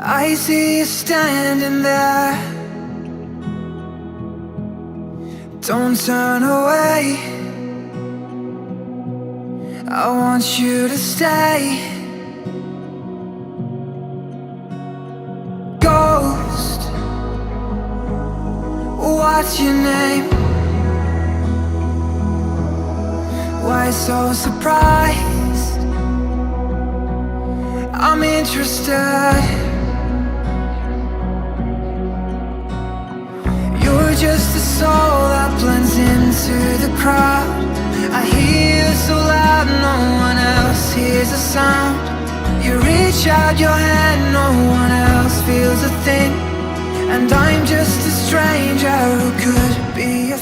I see you standing there. Don't turn away. I want you to stay. Ghost, what's your name? Why so surprised? I'm interested. You're just a soul that blends into the crowd. I hear you so loud, no one else hears the sound. You reach out your hand, no one else feels a thing. And I'm just a stranger who could be a